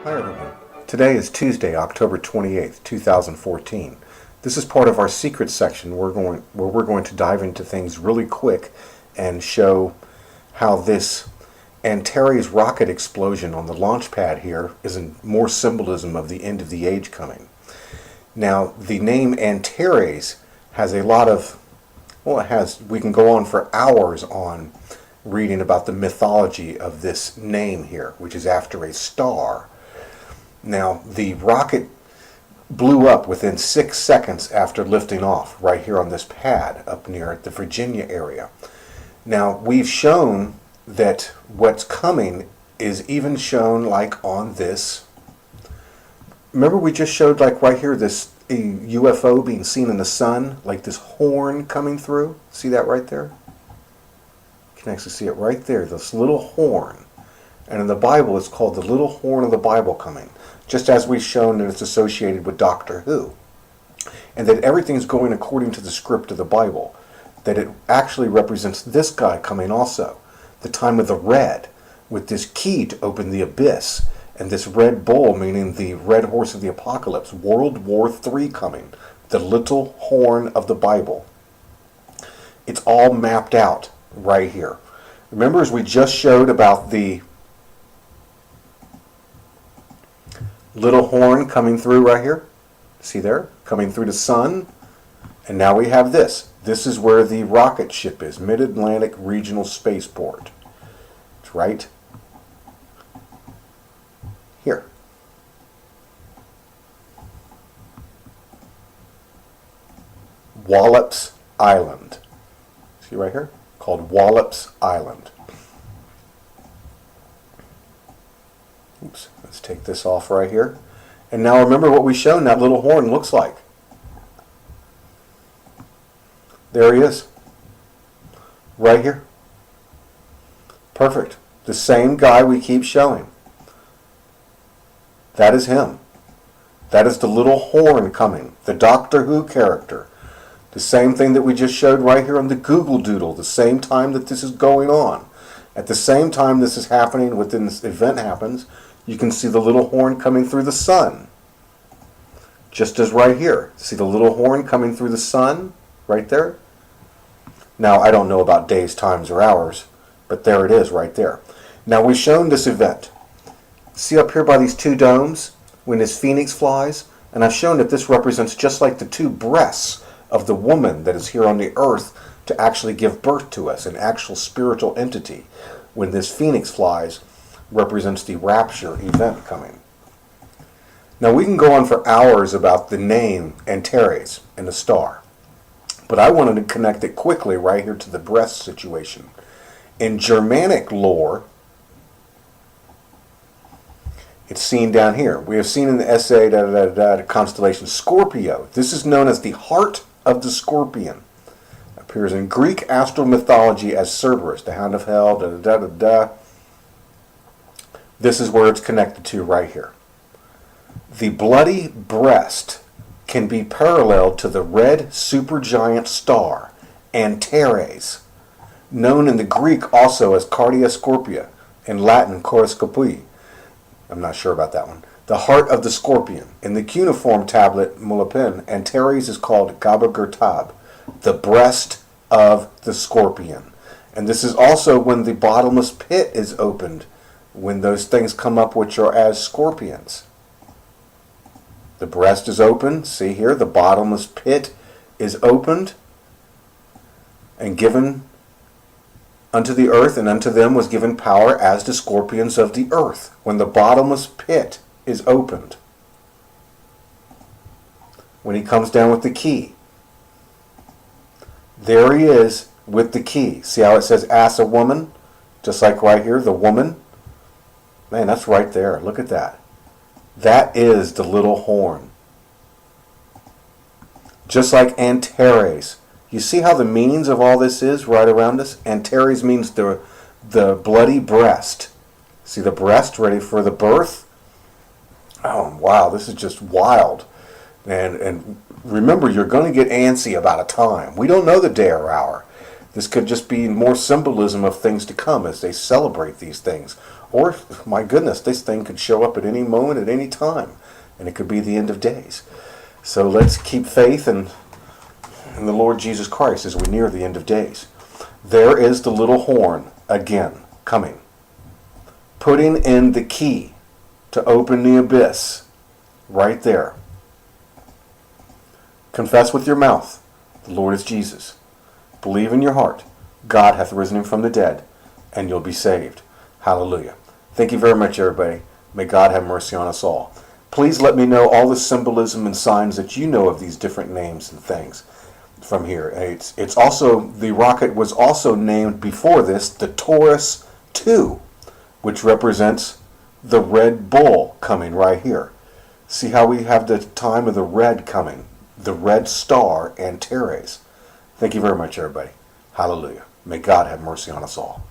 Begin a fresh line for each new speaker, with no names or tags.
Hi everyone. Today is Tuesday, October 28th, 2014. This is part of our secret section where we're going to dive into things really quick and show how this Antares rocket explosion on the launch pad here is more symbolism of the end of the age coming. Now, the name Antares has a lot of, we can go on for hours on reading about the mythology of this name here, which is after a star. Now, the rocket blew up within 6 seconds after lifting off right here on this pad up near the Virginia area. Now, we've shown that what's coming is even shown like on this. Remember we just showed like right here this UFO being seen in the sun, like this horn coming through. See that right there? You can actually see it right there, this little horn. And in the Bible it's called the little horn of the Bible coming. Just as we've shown that it's associated with Doctor Who. And that everything's going according to the script of the Bible. That it actually represents this guy coming also. The time of the red, with this key to open the abyss. And this red bull, meaning the red horse of the apocalypse. World War III coming. The little horn of the Bible. It's all mapped out right here. Remember, as we just showed about the little horn coming through right here? See there? Coming through the sun. And now we have this. This is where the rocket ship is. Mid-Atlantic Regional Spaceport. It's right here. Wallops Island. See right here? Called Wallops Island. Oops, let's take this off right here. And now remember what we shown that little horn looks like. There he is. Right here. Perfect. The same guy we keep showing. That is him. That is the little horn coming. The Doctor Who character. The same thing that we just showed right here on the Google Doodle. The same time that this is going on. At the same time this is happening, within this event happens, you can see the little horn coming through the sun. Just as right here. See the little horn coming through the sun? Right there? Now, I don't know about days, times, or hours, but there it is right there. Now, we've shown this event. See up here by these two domes, when this phoenix flies? And I've shown that this represents just like the two breasts of the woman that is here on the earth to actually give birth to us, an actual spiritual entity. When this phoenix flies, represents the rapture event coming. Now, we can go on for hours about the name Antares and the star. But I wanted to connect it quickly right here to the breast situation. In Germanic lore, it's seen down here. We have seen in the essay, the constellation Scorpio. This is known as the heart of the scorpion. It appears in Greek astral mythology as Cerberus, the hound of hell, This is where it's connected to right here. The bloody breast can be paralleled to the red supergiant star, Antares, known in the Greek also as Cardia Scorpia, in Latin Coruscopii. I'm not sure about that one. The heart of the scorpion. In the cuneiform tablet Mulapin, Antares is called Gabagurtab, the breast of the scorpion. And this is also when the bottomless pit is opened, when those things come up which are as scorpions. The breast is open. See here, the bottomless pit is opened and given unto the earth, and unto them was given power as the scorpions of the earth. When the bottomless pit is opened, when he comes down with the key, there he is with the key. See how it says ass a woman? Just like right here, the woman. Man, that's right there. Look at that. That is the little horn. Just like Antares. You see how the meanings of all this is right around us? Antares means the bloody breast. See the breast ready for the birth? Oh, wow, this is just wild. And remember, you're going to get antsy about a time. We don't know the day or hour. This could just be more symbolism of things to come as they celebrate these things. Or, my goodness, this thing could show up at any moment, at any time. And it could be the end of days. So let's keep faith in the Lord Jesus Christ as we near the end of days. There is the little horn again coming, putting in the key to open the abyss right there. Confess with your mouth, the Lord is Jesus. Believe in your heart, God hath risen him from the dead, and you'll be saved. Hallelujah. Thank you very much, everybody. May God have mercy on us all. Please let me know all the symbolism and signs that you know of these different names and things from here. It's also, the rocket was also named before this the Taurus 2, which represents the Red Bull coming right here. See how we have the time of the red coming, the red star, Antares. Thank you very much, everybody. Hallelujah. May God have mercy on us all.